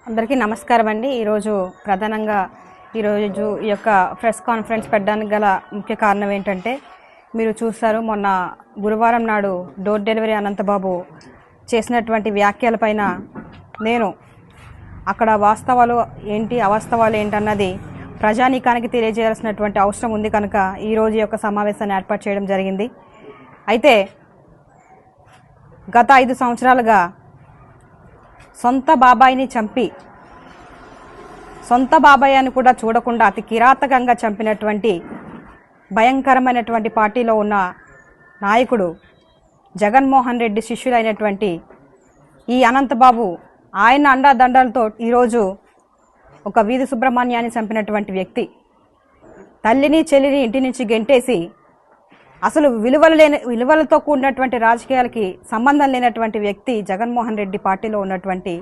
అందరికీ నమస్కారం అండి. ఈరోజు ప్రధానంగా ఈ యొక్క ప్రెస్ కాన్ఫరెన్స్ పెట్టడానికి గల ముఖ్య కారణం ఏంటంటే, మీరు చూస్తారు మొన్న గురువారం నాడు డోర్ డెలివరీ అనంతబాబు చేసినటువంటి వ్యాఖ్యలపైన నేను అక్కడ వాస్తవాలు ఏంటి అవాస్తవాలు ఏంటన్నది ప్రజానీకానికి తెలియజేయాల్సినటువంటి అవసరం ఉంది కనుక ఈరోజు యొక్క సమావేశాన్ని ఏర్పాటు చేయడం జరిగింది. అయితే గత 5 సంవత్సరాలుగా సొంత బాబాయిని చంపి సొంత బాబాయ్ అని కూడా చూడకుండా అతి కిరాతకంగా చంపినటువంటి భయంకరమైనటువంటి పార్టీలో ఉన్న నాయకుడు జగన్మోహన్ రెడ్డి శిష్యులైనటువంటి ఈ అనంతబాబు ఆయన అండాదండలతో ఈరోజు ఒక వీధి సుబ్రహ్మణ్యాన్ని చంపినటువంటి వ్యక్తి, తల్లిని చెల్లిని ఇంటి నుంచి గెంటేసి అసలు విలువలతో కూడినటువంటి రాజకీయాలకి సంబంధం లేనటువంటి వ్యక్తి జగన్మోహన్ రెడ్డి పార్టీలో ఉన్నటువంటి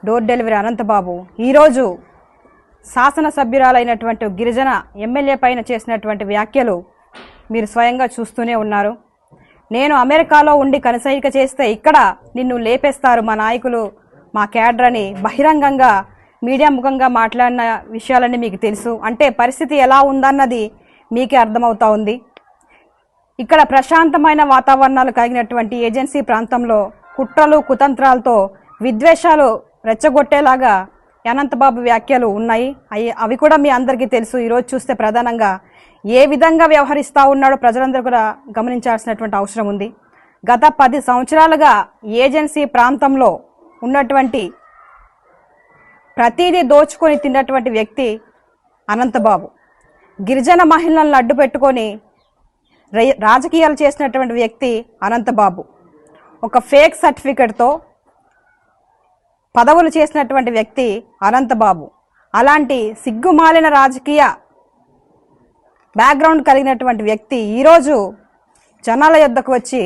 డోర్ డెలివరీ అనంతబాబు ఈరోజు శాసనసభ్యురాలైనటువంటి గిరిజన ఎమ్మెల్యే పైన చేసినటువంటి వ్యాఖ్యలు మీరు స్వయంగా చూస్తూనే ఉన్నారు. నేను అమెరికాలో ఉండి కనసైక చేస్తే ఇక్కడ నిన్ను లేపేస్తారు మా నాయకులు, మా క్యాడర్ అని బహిరంగంగా మీడియా ముఖంగా మాట్లాడిన విషయాలన్నీ మీకు తెలుసు. అంటే పరిస్థితి ఎలా ఉందన్నది మీకే అర్థమవుతా ఉంది. ఇక్కడ ప్రశాంతమైన వాతావరణాలు కలిగినటువంటి ఏజెన్సీ ప్రాంతంలో కుట్రలు కుతంత్రాలతో విద్వేషాలు రెచ్చగొట్టేలాగా అనంతబాబు వ్యాఖ్యలు ఉన్నాయి. అవి కూడా మీ అందరికీ తెలుసు. ఈరోజు చూస్తే ప్రధానంగా ఏ విధంగా వ్యవహరిస్తూ ఉన్నాడో ప్రజలందరూ కూడా గమనించాల్సినటువంటి అవసరం ఉంది. గత 10 సంవత్సరాలుగా ఏజెన్సీ ప్రాంతంలో ఉన్నటువంటి ప్రతిదీ దోచుకొని తిన్నటువంటి వ్యక్తి అనంతబాబు. గిరిజన మహిళలను అడ్డు పెట్టుకొని రాజకీయాలు చేసినటువంటి వ్యక్తి అనంతబాబు. ఒక ఫేక్ సర్టిఫికెట్తో పదవులు చేసినటువంటి వ్యక్తి అనంతబాబు. అలాంటి సిగ్గుమాలిన రాజకీయ బ్యాక్గ్రౌండ్ కలిగినటువంటి వ్యక్తి ఈరోజు జనాల యొద్దకు వచ్చి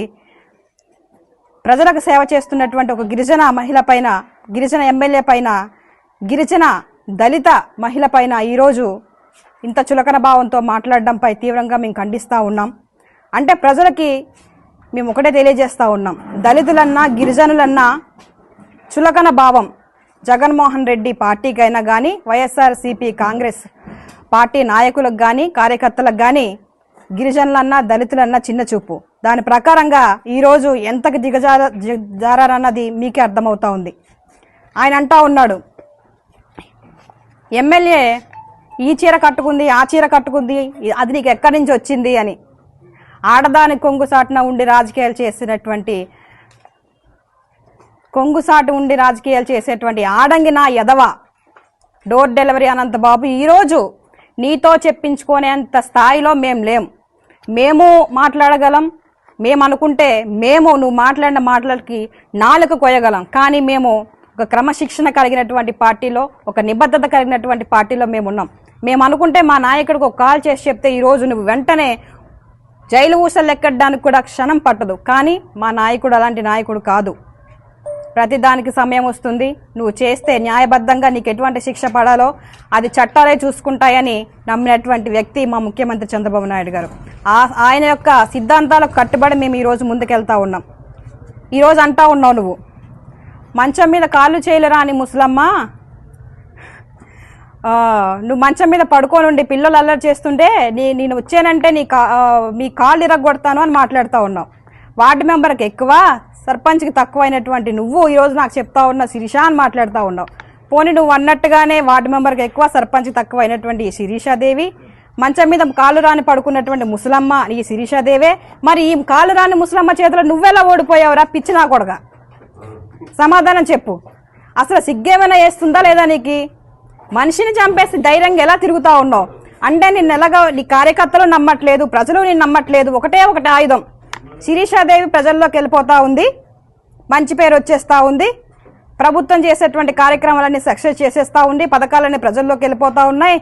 ప్రజలకు సేవ చేస్తున్నటువంటి ఒక గిరిజన మహిళ పైన, గిరిజన ఎమ్మెల్యే పైన, గిరిజన దళిత మహిళ పైన ఈరోజు ఇంత చులకన భావంతో మాట్లాడడంపై తీవ్రంగా మేము ఖండిస్తూ ఉన్నాం. అంటే ప్రజలకి మేము ఒకటే తెలియజేస్తూ ఉన్నాం, దళితులన్నా గిరిజనులన్నా చులకన భావం జగన్మోహన్ రెడ్డి పార్టీకైనా కానీ, వైఎస్ఆర్సీపీ కాంగ్రెస్ పార్టీ నాయకులకు కానీ కార్యకర్తలకు కానీ గిరిజనులన్నా దళితులన్నా చిన్న చూపు. దాని ప్రకారంగా ఈరోజు ఎంతకు దిగజారన్నది మీకే అర్థమవుతా ఉంది. ఆయన అంటా ఉన్నాడు, ఎమ్మెల్యే ఈ చీర కట్టుకుంది, ఆ చీర కట్టుకుంది, అది నీకు ఎక్కడి నుంచి వచ్చింది అని. ఆడదాని కొంగుసాటున ఉండి రాజకీయాలు చేసేటువంటి ఆడంగి నా ఎదవ డోర్ డెలివరీ అనంతబాబు ఈరోజు నీతో చెప్పించుకునేంత స్థాయిలో మేము లేం. మేము మాట్లాడగలం, మేము అనుకుంటే నువ్వు మాట్లాడిన మాటలకి నాలుక కొయ్యగలం. కానీ మేము ఒక క్రమశిక్షణ కలిగినటువంటి పార్టీలో, ఒక నిబద్ధత కలిగినటువంటి పార్టీలో మేము ఉన్నాం. మేము అనుకుంటే మా నాయకుడికి ఒక కాల్ చేసి చెప్తే ఈరోజు నువ్వు వెంటనే జైలు ఊసలు ఎక్కడానికి కూడా క్షణం పట్టదు. కానీ మా నాయకుడు అలాంటి నాయకుడు కాదు. ప్రతిదానికి సమయం వస్తుంది. నువ్వు చేస్తే న్యాయబద్ధంగా నీకు ఎటువంటి శిక్ష పడాలో అది చట్టాలే చూసుకుంటాయని నమ్మినటువంటి వ్యక్తి మా ముఖ్యమంత్రి చంద్రబాబు నాయుడు గారు. ఆయన యొక్క సిద్ధాంతాలకు కట్టుబడి మేము ఈరోజు ముందుకెళ్తా ఉన్నాం. ఈరోజు అంటా ఉన్నావు, నువ్వు మంచం మీద కాళ్ళు చేయలేరా అని ముసలమ్మ, నువ్వు మంచం మీద పడుకొని ఉండి పిల్లలు అల్లరి చేస్తుంటే నేను వచ్చానంటే మీ కాళ్ళు ఇరగొడతాను అని మాట్లాడుతూ ఉన్నావు. వార్డు మెంబర్కి ఎక్కువ, సర్పంచ్కి తక్కువైనటువంటి నువ్వు ఈరోజు నాకు చెప్తా ఉన్నావు శిరీష అని మాట్లాడుతూ ఉన్నావు. పోనీ నువ్వు అన్నట్టుగానే వార్డు మెంబర్కి ఎక్కువ, సర్పంచ్కి తక్కువైనటువంటి ఈ శిరీషాదేవి, మంచం మీద కాళ్ళు రాని పడుకున్నటువంటి ముసలమ్మ ఈ శిరీషాదేవే. మరి ఈ కాళ్ళు రాని ముసలమ్మ చేతిలో నువ్వెలా ఓడిపోయావురా పిచ్చి నా కొడగా? సమాధానం చెప్పు. అసలు సిగ్గేమైనా వేస్తుందా లేదా నీకు? మనిషిని చంపేసి ధైర్యంగా ఎలా తిరుగుతా ఉన్నావు? అంటే నిన్నెలాగా నీ కార్యకర్తలు నమ్మట్లేదు, ప్రజలు నేను నమ్మట్లేదు. ఒకటే ఆయుధం, శిరీషాదేవి ప్రజల్లోకి వెళ్ళిపోతా ఉంది, మంచి పేరు వచ్చేస్తూ ఉంది, ప్రభుత్వం చేసేటువంటి కార్యక్రమాలన్నీ సక్సెస్ చేసేస్తూ ఉంది, పథకాలన్నీ ప్రజల్లోకి వెళ్ళిపోతూ ఉన్నాయి.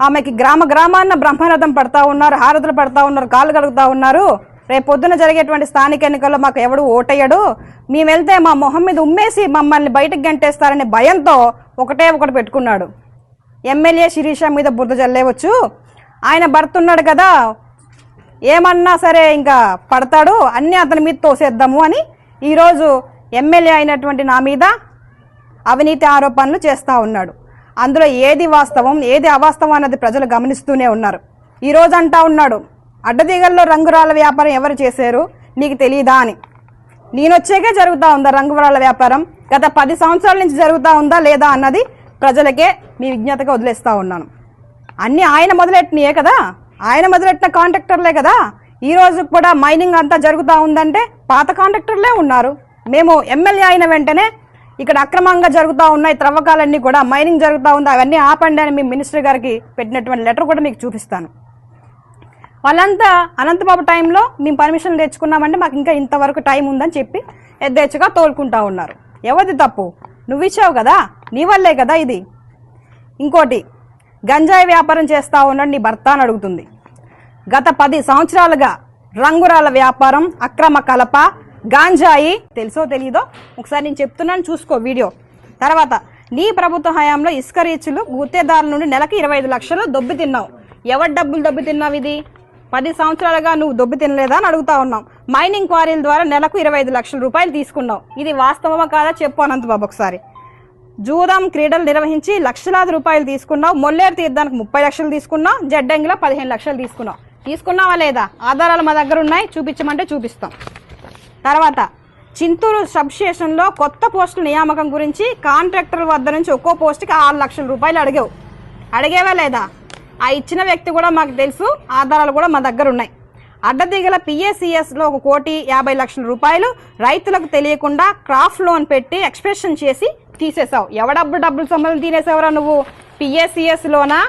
ఆమెకి గ్రామాన్న బ్రహ్మరథం పడతా ఉన్నారు, హారతులు పడతా ఉన్నారు, కాళ్ళు కడుగుతూ ఉన్నారు. రేపు పొద్దున జరిగేటువంటి స్థానిక ఎన్నికల్లో మాకు ఎవడు ఓటయ్యాడు, మేము వెళ్తే మా మొహం మీద ఉమ్మేసి మమ్మల్ని బయటకు గంటేస్తారనే భయంతో ఒకటి పెట్టుకున్నాడు. ఎమ్మెల్యే శిరీష మీద బురద జల్లేవచ్చు, ఆయన భర్త ఉన్నాడు కదా, ఏమన్నా సరే ఇంకా పడతాడు, అన్నీ అతని మీద తోసేద్దాము అని ఈరోజు ఎమ్మెల్యే అయినటువంటి నా మీద అవినీతి ఆరోపణలు చేస్తూ ఉన్నాడు. అందులో ఏది వాస్తవం ఏది అవాస్తవం అన్నది ప్రజలు గమనిస్తూనే ఉన్నారు. ఈ రోజు అంటా ఉన్నాడు, అడ్డదిగల్లో రంగురాళ్ళ వ్యాపారం ఎవరు చేశారు నీకు తెలియదా అని. నేనొచ్చాకే జరుగుతూ ఉందా రంగురాళ్ళ వ్యాపారం? గత 10 సంవత్సరాల నుంచి జరుగుతూ ఉందా లేదా అన్నది ప్రజలకే మీ విజ్ఞతగా వదిలేస్తూ ఉన్నాను. అన్నీ ఆయన మొదలెట్టినాయే కదా, ఆయన మొదలెట్టిన కాంట్రాక్టర్లే కదా. ఈ రోజు కూడా మైనింగ్ అంతా జరుగుతూ ఉందంటే పాత కాంట్రాక్టర్లే ఉన్నారు. మేము ఎమ్మెల్యే అయిన వెంటనే ఇక్కడ అక్రమంగా జరుగుతూ ఉన్నాయి త్రవ్వకాలన్నీ కూడా, మైనింగ్ జరుగుతూ ఉంది, అవన్నీ ఆపండి అని మీ మినిస్టర్ గారికి పెట్టినటువంటి లెటర్ కూడా మీకు చూపిస్తాను. వాళ్ళంతా అనంతబాబు టైంలో మేము పర్మిషన్ తెచ్చుకున్నామంటే మాకు ఇంకా ఇంతవరకు టైం ఉందని చెప్పి యథేచ్ఛగా తోలుకుంటా ఉన్నారు. ఎవరిది తప్పు? నువ్వు ఇచ్చావు కదా, నీ వల్లే కదా ఇది. ఇంకోటి, గంజాయి వ్యాపారం చేస్తా ఉన్నాడు నీ భర్త అని అడుగుతుంది. గత 10 సంవత్సరాలుగా రంగురాళ్ళ వ్యాపారం, అక్రమ కలప, గాంజాయి తెలుసో తెలీదో ఒకసారి నేను చెప్తున్నాను, చూసుకో వీడియో. తర్వాత నీ ప్రభుత్వ హయాంలో ఇసుక రీచ్లు గుత్తేదారుల నుండి నెలకి 25 లక్షలు దొబ్బి తిన్నావు. ఎవరి డబ్బులు దొబ్బి తిన్నావు? ఇది 10 సంవత్సరాలుగా నువ్వు దొబ్బి తినలేదా అని అడుగుతా ఉన్నాం. మైనింగ్ క్వారీల ద్వారా నెలకు 25 లక్షల రూపాయలు తీసుకున్నావు. ఇది వాస్తవమా కాదా చెప్పు అనంతబాబు ఒకసారి. జూదం క్రీడలు నిర్వహించి లక్షలాది రూపాయలు తీసుకున్నావు. మొల్లేరు తీర్థానికి 30 లక్షలు తీసుకున్నావు. జడ్డంగిలో 15 లక్షలు తీసుకున్నావు. తీసుకున్నావా లేదా? ఆధారాలు మా దగ్గర ఉన్నాయి, చూపించమంటే చూపిస్తాం. తర్వాత చింతూరు సబ్ స్టేషన్లో కొత్త పోస్టుల నియామకం గురించి కాంట్రాక్టర్ వద్ద నుంచి ఒక్కో పోస్టుకి 6 లక్షల రూపాయలు అడిగేవా లేదా? ఆ ఇచ్చిన వ్యక్తి కూడా మాకు తెలుసు, ఆధారాలు కూడా మా దగ్గర ఉన్నాయి. అడ్డదిగల పిఏసిఎస్లో 1,50,00,000 లక్షల రూపాయలు రైతులకు తెలియకుండా క్రాఫ్ట్ లోన్ పెట్టి ఎక్స్ప్రెషన్ చేసి తీసేసావు. డబ్బులు సొమ్మలు తినేసేవరా నువ్వు? పిఏసిఎస్లోనా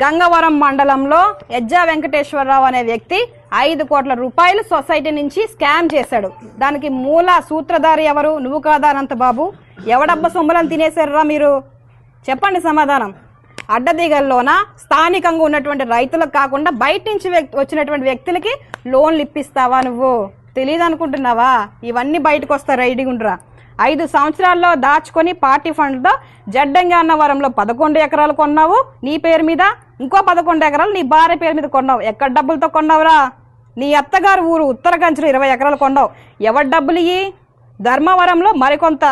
గంగవరం మండలంలో ఎజ్జా వెంకటేశ్వరరావు అనే వ్యక్తి 5 కోట్ల రూపాయలు సొసైటీ నుంచి స్కామ్ చేశాడు. దానికి మూల సూత్రధారి ఎవరు? నువ్వు కాదా అనంతబాబు? ఎవడబ్బ సొమ్మలను తినేశారా మీరు? చెప్పండి సమాధానం. అడ్డదిగల్లోన స్థానికంగా ఉన్నటువంటి రైతులకు కాకుండా బయట నుంచి వచ్చినటువంటి వ్యక్తులకి లోన్లు ఇప్పిస్తావా నువ్వు? తెలియదు అనుకుంటున్నావా? ఇవన్నీ బయటకు వస్తారు, ఐడిగుండ్రా. 5 సంవత్సరాల్లో దాచుకొని పార్టీ ఫండ్తో జడ్డంగి అన్నవరంలో 11 ఎకరాలు కొన్నావు నీ పేరు మీద, ఇంకో 11 ఎకరాలు నీ భార్య పేరు మీద కొన్నావు. ఎక్కడ డబ్బులతో కొన్నావురా? నీ అత్తగారు ఊరు ఉత్తరకంచులు 20 ఎకరాలు కొన్నావు. ఎవరి డబ్బులు ఇయ్యి? ధర్మవరంలో మరికొంత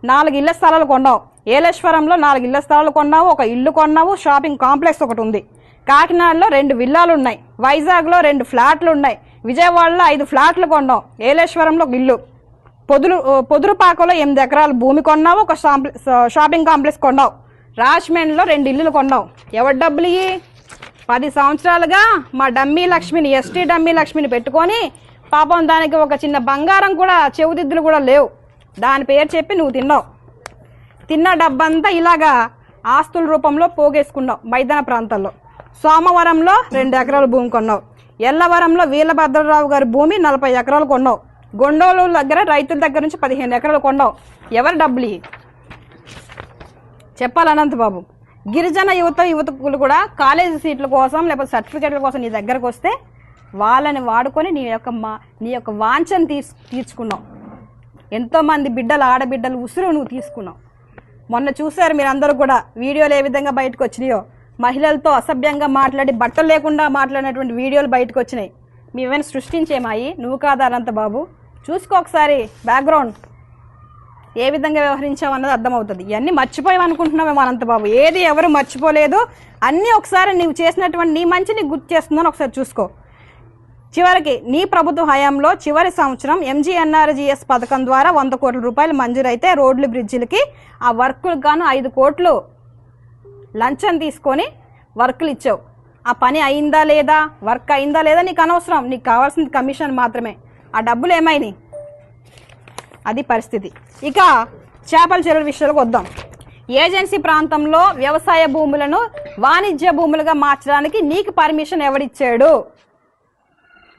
4 ఇళ్ల స్థలాలు కొన్నావు. ఏలేశ్వరంలో 4 ఇళ్ల స్థలాలు కొన్నావు, 1 ఇల్లు కొన్నావు, షాపింగ్ కాంప్లెక్స్ ఒకటి ఉంది. కాకినాడలో 2 విల్లాలు ఉన్నాయి, వైజాగ్లో 2 ఫ్లాట్లు ఉన్నాయి, విజయవాడలో 5 ఫ్లాట్లు కొన్నావు, ఏలేశ్వరంలో 1 ఇల్లు, పొదురుపాకలో 8 ఎకరాల భూమి కొన్నావు, 1 షాపింగ్ కాంప్లెక్స్ కొన్నావు, రాజమండ్రిలో 2 ఇల్లులు కొన్నావు. ఎవరి డబ్బులు ఇయ్యి? 10 సంవత్సరాలుగా మా డమ్మీ లక్ష్మిని, ఎస్టీ డమ్మీ లక్ష్మిని పెట్టుకొని పాపం దానికి ఒక చిన్న బంగారం కూడా, చెవుదిద్దులు కూడా లేవు, దాని పేరు చెప్పి నువ్వు తిన్నావు. తిన్న డబ్బంతా ఇలాగా ఆస్తుల రూపంలో పోగేసుకున్నావు. మైదాన ప్రాంతాల్లో సోమవరంలో 2 ఎకరాల భూమి కొన్నావు, ఎల్లవరంలో వీరభద్రరావు గారి భూమి 40 ఎకరాలు కొన్నావు, గొండోలు దగ్గర రైతుల దగ్గర నుంచి 15 ఎకరాలు కొన్నావు. ఎవరి డబ్బులు చెప్పాలి అనంతబాబు? గిరిజన యువకులు కూడా కాలేజీ సీట్ల కోసం లేకపోతే సర్టిఫికేట్ల కోసం నీ దగ్గరకు వస్తే వాళ్ళని వాడుకొని నీ యొక్క వాంఛను తీర్చుకున్నావు. ఎంతోమంది బిడ్డలు, ఆడబిడ్డలు ఉసురు నువ్వు తీసుకున్నావు. మొన్న చూశారు మీరందరూ కూడా వీడియోలు ఏ విధంగా బయటకు వచ్చినాయో. మహిళలతో అసభ్యంగా మాట్లాడి బట్టలు లేకుండా మాట్లాడినటువంటి వీడియోలు బయటకు వచ్చినాయి. మేమేమైనా సృష్టించేమాయి? నువ్వు కాదా అనంతబాబు? చూసుకో ఒకసారి బ్యాక్గ్రౌండ్ ఏ విధంగా వ్యవహరించావు అన్నది అర్థమవుతుంది. ఇవన్నీ మర్చిపోయావు అనుకుంటున్నావేమో అనంతబాబు. ఏది ఎవరు మర్చిపోలేదు, అన్నీ ఒకసారి నీవు చేసినటువంటి నీ మంచిని గుర్తు చేస్తుందని ఒకసారి చూసుకో. చివరికి నీ ప్రభుత్వ హయాంలో చివరి సంవత్సరం ఎంజీఎన్ఆర్జీఎస్ పథకం ద్వారా 100 కోట్ల రూపాయలు మంజూరైతే రోడ్లు బ్రిడ్జిలకి ఆ వర్కులకు గాను 5 కోట్లు లంచం తీసుకొని వర్కులు ఇచ్చావు. ఆ పని అయిందా లేదా, వర్క్ అయిందా లేదా నీకు అనవసరం, నీకు కావాల్సింది కమిషన్ మాత్రమే. ఆ డబ్బులు ఏమైనాయి? అది పరిస్థితి. ఇక చేపల చెరువు విషయాలకు వద్దాం. ఏజెన్సీ ప్రాంతంలో వ్యవసాయ భూములను వాణిజ్య భూములుగా మార్చడానికి నీకు పర్మిషన్ ఎవడిచ్చాడు?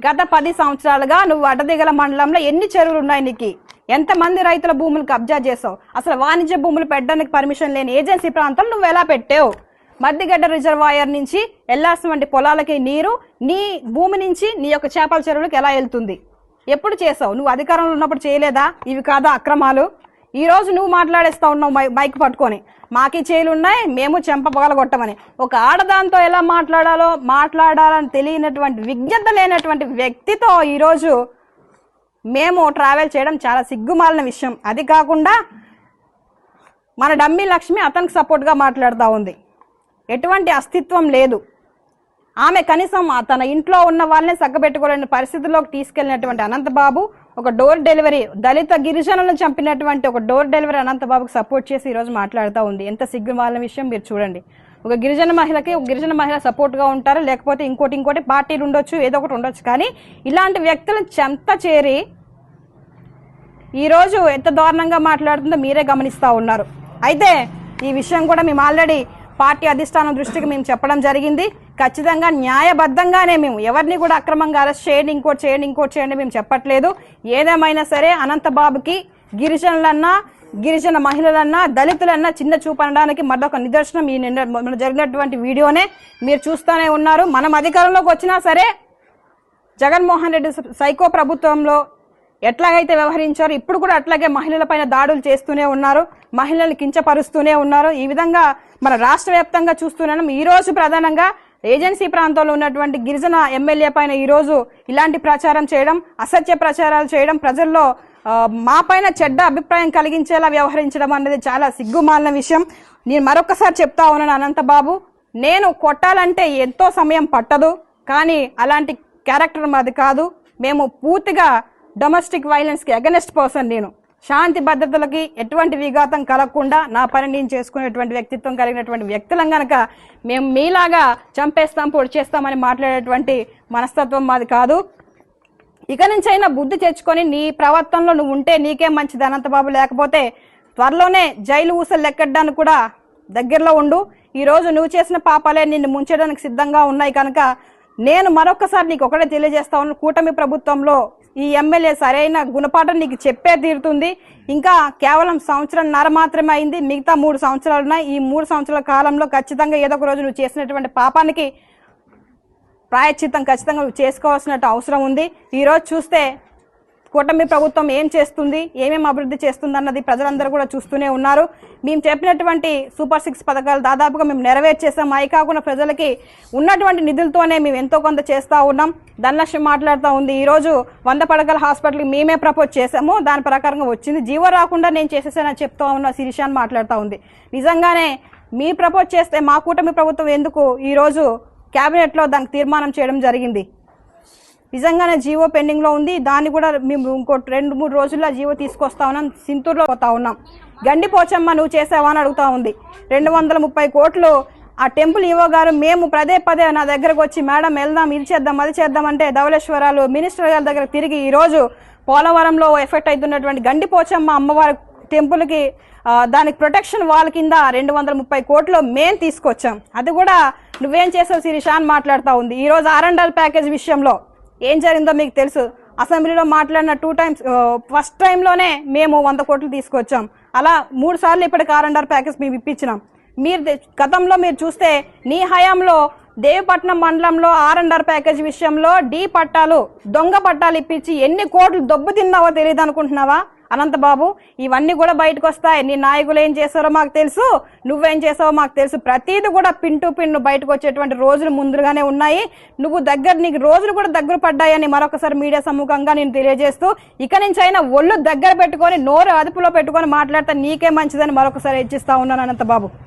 గత 10 సంవత్సరాలుగా నువ్వు అడ్డదిగల మండలంలో ఎన్ని చెరువులు ఉన్నాయి? నీకు ఎంతమంది రైతుల భూములు కబ్జా చేసావు? అసలు వాణిజ్య భూములు పెట్టడానికి పర్మిషన్ లేని ఏజెన్సీ ప్రాంతాలు నువ్వు ఎలా పెట్టావు? మద్దిగడ్డ రిజర్వాయర్ నుంచి వెళ్లాల్సిన పొలాలకి నీరు నీ భూమి నుంచి నీ యొక్క చేపల చెరువులకు ఎలా వెళ్తుంది? ఎప్పుడు చేసావు? నువ్వు అధికారంలో ఉన్నప్పుడు చేయలేదా? ఇవి కాదా అక్రమాలు? ఈ రోజు నువ్వు మాట్లాడేస్తా ఉన్నావు మైక్ పట్టుకొని, మాకి చేలున్నాయి మేము చెంప పగలగొట్టమని. ఒక ఆడదాంతో ఎలా మాట్లాడాలని తెలియనటువంటి, విజ్ఞత లేనటువంటి వ్యక్తితో ఈరోజు మేము ట్రావెల్ చేయడం చాలా సిగ్గుమాలిన విషయం. అది కాకుండా మన డమ్మి లక్ష్మి అతనికి సపోర్ట్గా మాట్లాడుతూ ఉంది. ఎటువంటి అస్తిత్వం లేదు. ఆమె కనీసం తన ఇంట్లో ఉన్న వాళ్ళని సగ్గబెట్టుకోలేని పరిస్థితుల్లోకి తీసుకెళ్లినటువంటి అనంతబాబు ఒక డోర్ డెలివరీ, దళిత గిరిజనులను చంపినటువంటి ఒక డోర్ డెలివరీ అనంతబాబుకి సపోర్ట్ చేసి ఈరోజు మాట్లాడుతూ ఉంది. ఎంత సిగ్గు వాళ్ళ విషయం మీరు చూడండి. ఒక గిరిజన మహిళ సపోర్ట్గా ఉంటారు, లేకపోతే ఇంకోటి పార్టీలు ఉండొచ్చు, ఏదో ఒకటి ఉండొచ్చు. కానీ ఇలాంటి వ్యక్తులను చెంత చేరి ఈరోజు ఎంత దారుణంగా మాట్లాడుతుందో మీరే గమనిస్తూ ఉన్నారు. అయితే ఈ విషయం కూడా మేము ఆల్రెడీ పార్టీ అధిష్టానం దృష్టికి మేము చెప్పడం జరిగింది. ఖచ్చితంగా న్యాయబద్ధంగానే మేము ఎవరిని కూడా అక్రమంగా అరెస్ట్ చేయండి, ఇంకోటి చేయండి మేము చెప్పట్లేదు. ఏదేమైనా సరే అనంతబాబుకి గిరిజనులన్నా, గిరిజన మహిళలన్నా, దళితులన్నా చిన్న చూపు అనడానికి మరొక నిదర్శనం ఈ నిన్న జరిగినటువంటి వీడియోనే మీరు చూస్తూనే ఉన్నారు. మనం అధికారంలోకి వచ్చినా సరే జగన్మోహన్ రెడ్డి సైకో ప్రభుత్వంలో ఎట్లాగైతే వ్యవహరించారో ఇప్పుడు కూడా అట్లాగే మహిళలపైన దాడులు చేస్తూనే ఉన్నారు, మహిళల్ని కించపరుస్తూనే ఉన్నారు. ఈ విధంగా మన రాష్ట్ర వ్యాప్తంగా చూస్తున్నాం. ఈ రోజు ప్రధానంగా ఏజెన్సీ ప్రాంతంలో ఉన్నటువంటి గిరిజన ఎమ్మెల్యే పైన ఈరోజు ఇలాంటి ప్రచారం చేయడం, అసత్య ప్రచారాలు చేయడం, ప్రజల్లో మా పైన చెడ్డ అభిప్రాయం కలిగించేలా వ్యవహరించడం అనేది చాలా సిగ్గుమాలిన విషయం. నేను మరొకసారి చెప్తా ఉన్నాను, అనంతబాబు నేను కొట్టాలంటే ఎంతో సమయం పట్టదు, కానీ అలాంటి క్యారెక్టర్ మాది కాదు. మేము పూర్తిగా డొమెస్టిక్ వైలెన్స్కి అగెనెస్ట్ పర్సన్. నేను శాంతి భద్రతలకి ఎటువంటి విఘాతం కలగకుండా నా పని నేను చేసుకునేటువంటి వ్యక్తిత్వం కలిగినటువంటి వ్యక్తులం కనుక మేము మీలాగా చంపేస్తాం, పొడి చేస్తామని మాట్లాడేటువంటి మనస్తత్వం మాది కాదు. ఇక నుంచైనా బుద్ధి తెచ్చుకొని నీ ప్రవర్తనలో నువ్వు ఉంటే నీకేం మంచిది అనంతబాబు, లేకపోతే త్వరలోనే జైలు ఊసలు లెక్కడానికి కూడా దగ్గరలో ఉండు. ఈరోజు నువ్వు చేసిన పాపాలే నిన్ను ముంచడానికి సిద్ధంగా ఉన్నాయి కనుక నేను మరొకసారి నీకు ఒకటే తెలియజేస్తా ఉన్నాను, కూటమి ప్రభుత్వంలో ఈ ఎమ్మెల్యే సరైన గుణపాఠం నీకు చెప్పే తీరుతుంది. ఇంకా కేవలం సంవత్సరంన్నర మాత్రమే అయింది, మిగతా 3 సంవత్సరాలు ఉన్నాయి. ఈ 3 సంవత్సరాల కాలంలో ఖచ్చితంగా ఏదో ఒక రోజు నువ్వు చేసినటువంటి పాపానికి ప్రాయశ్చిత్తం ఖచ్చితంగా నువ్వు చేసుకోవాల్సిన అవసరం ఉంది. ఈరోజు చూస్తే కూటమి ప్రభుత్వం ఏం చేస్తుంది, ఏమేమి అభివృద్ధి చేస్తుంది అన్నది ప్రజలందరూ కూడా చూస్తూనే ఉన్నారు. మేము చెప్పినటువంటి సూపర్ 6 పథకాలు దాదాపుగా మేము నెరవేర్చేసాం. అవి కాకుండా ప్రజలకి ఉన్నటువంటి నిధులతోనే మేము ఎంతో కొంత చేస్తూ ఉన్నాం. ధనలక్ష్మి మాట్లాడుతూ ఉంది, ఈరోజు 100 పడకల హాస్పిటల్కి మేమే ప్రపోజ్ చేసాము, దాని ప్రకారంగా వచ్చింది, జీవో రాకుండా నేను చేసేసానని చెప్తా ఉన్నా శిరీష అని మాట్లాడుతూ ఉంది. నిజంగానే మీ ప్రపోజ్ చేస్తే మా కూటమి ప్రభుత్వం ఎందుకు ఈరోజు క్యాబినెట్లో దానికి తీర్మానం చేయడం జరిగింది. నిజంగానే జీవో పెండింగ్లో ఉంది, దాన్ని కూడా మేము ఇంకో 2-3 రోజుల్లో జీవో తీసుకొస్తా ఉన్నాం. సింతూరులో పోతా ఉన్నాం. గండి పోచమ్మ నువ్వు చేసావా అని అడుగుతా ఉంది. 230 కోట్లు ఆ టెంపుల్ ఈవో గారు మేము పదే నా దగ్గరకు వచ్చి మేడం వెళ్దాం, ఇది చేద్దాం, అది చేద్దామంటే ధవళేశ్వరాలు మినిస్టర్ గారి దగ్గర తిరిగి ఈరోజు పోలవరంలో ఎఫెక్ట్ అవుతున్నటువంటి గండి పోచమ్మ అమ్మవారి టెంపుల్కి దానికి ప్రొటెక్షన్ వాల్ కింద 230 కోట్లు మేము తీసుకొచ్చాం. అది కూడా నువ్వేం చేసావు శిరీష అని మాట్లాడుతూ ఉంది. ఈరోజు R&R ప్యాకేజ్ విషయంలో ఏం జరిగిందో మీకు తెలుసు. అసెంబ్లీలో మాట్లాడిన 2 టైమ్స్ ఫస్ట్ టైంలోనే మేము 100 కోట్లు తీసుకొచ్చాం. అలా 3 సార్లు ఇప్పటికి R&R ప్యాకేజ్ మేము ఇప్పించినాం. మీరు గతంలో మీరు చూస్తే నీ హయాంలో దేవపట్నం మండలంలో R&R ప్యాకేజ్ విషయంలో పట్టాలు, దొంగ పట్టాలు ఇప్పించి ఎన్ని కోట్లు దొబ్బు తిన్నావో తెలియదు అనుకుంటున్నావా అనంతబాబు? ఇవన్నీ కూడా బయటకు వస్తాయి. నీ నాయకులు ఏం చేస్తారో మాకు తెలుసు, నువ్వేం చేసావో మాకు తెలుసు. ప్రతిదీ కూడా పిన్ టు పిన్ బయటకు వచ్చేటువంటి రోజులు ముందుగానే ఉన్నాయి. నీకు రోజులు కూడా దగ్గర పడ్డాయని మరొకసారి మీడియా సమ్ముఖంగా నేను తెలియజేస్తూ, ఇక నుంచి అయినా ఒళ్ళు దగ్గర పెట్టుకొని నోరు అదుపులో పెట్టుకొని మాట్లాడితే నీకే మంచిదని మరొకసారి హెచ్చిస్తా ఉన్నాను అనంతబాబు.